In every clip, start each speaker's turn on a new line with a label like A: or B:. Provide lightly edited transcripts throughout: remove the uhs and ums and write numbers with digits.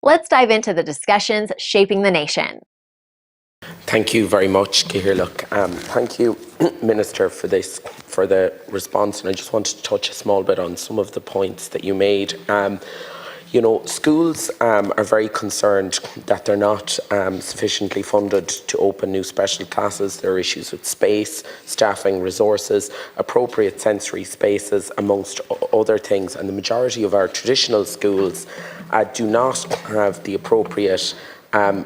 A: Let's dive into the discussions shaping the nation.
B: Thank you very much, Cahirlook. Thank you, Minister, for the response. And I just wanted to touch a small bit on some of the points that you made. Schools are very concerned that they're not sufficiently funded to open new special classes. There are issues with space, staffing, resources, appropriate sensory spaces, amongst other things. And the majority of our traditional schools do not have the appropriate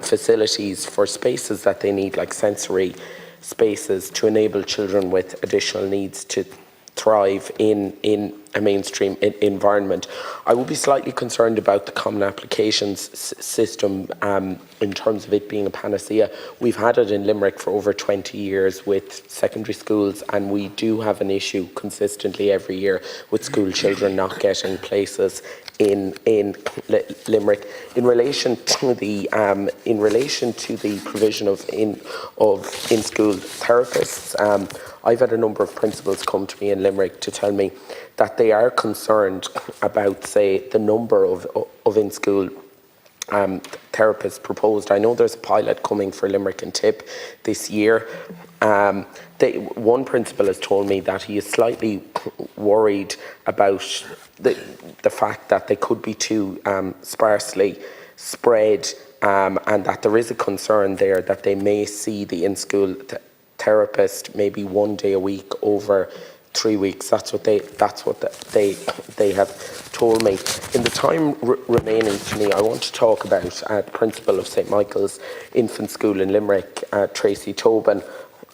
B: facilities for spaces that they need, like sensory spaces, to enable children with additional needs to thrive in a mainstream environment. I would be slightly concerned about the common applications system in terms of it being a panacea. We've had it in Limerick for over 20 years with secondary schools, and we do have an issue consistently every year with school children not getting places in Limerick. In relation to the provision of in-school therapists, I've had a number of principals come to me in Limerick to tell me that they are concerned about, say, the number of in-school therapists proposed. I know there's a pilot coming for Limerick and Tip this year. One principal has told me that he is slightly worried about the fact that they could be too sparsely spread, and that there is a concern there that they may see the in-school therapist maybe one day a week over 3 weeks. That's what they have told me. In the time remaining to me, I want to talk about the principal of St Michael's Infant School in Limerick, Tracy Tobin,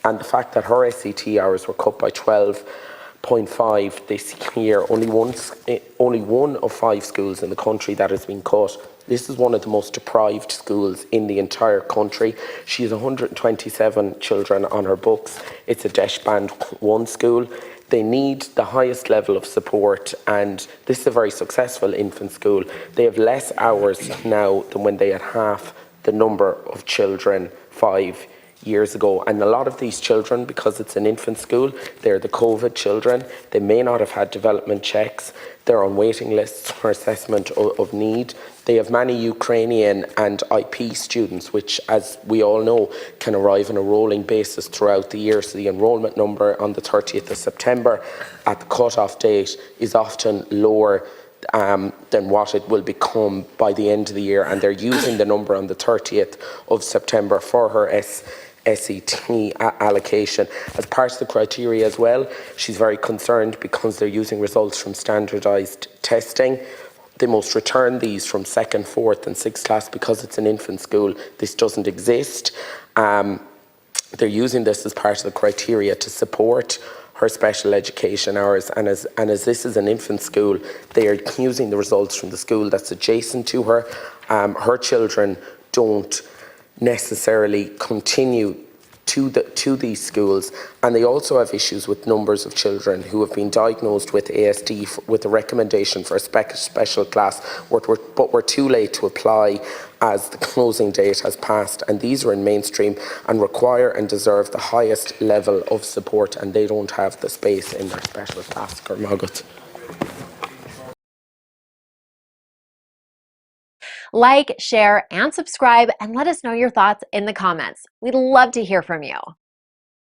B: and the fact that her SET hours were cut by 12.5 this year. Only one of 5 schools in the country that has been cut. This is one of the most deprived schools in the entire country. She has 127 children on her books. It's a DEIS Band 1 school. They need the highest level of support, and this is a very successful infant school. They have less hours now than when they had half the number of children 5 years ago. And a lot of these children, because it's an infant school, they're the COVID children. They may not have had development checks. They're on waiting lists for assessment of need. They have many Ukrainian and IP students, which, as we all know, can arrive on a rolling basis throughout the year. So the enrolment number on the 30th of September at the cut-off date is often lower than what it will become by the end of the year. And they're using the number on the 30th of September for her SET allocation as part of the criteria as well. She's very concerned because they're using results from standardised testing. They must return these from 2nd, 4th and 6th class because it's an infant school. This doesn't exist. They're using this as part of the criteria to support her special education hours, and as this is an infant school, they are using the results from the school that's adjacent to her. Her children don't necessarily continue to these schools, and they also have issues with numbers of children who have been diagnosed with ASD with a recommendation for a special class, but were too late to apply as the closing date has passed. And these are in mainstream and require and deserve the highest level of support, and they don't have the space in their special class.
A: Like, share, and subscribe, and let us know your thoughts in the comments. We'd love to hear from you.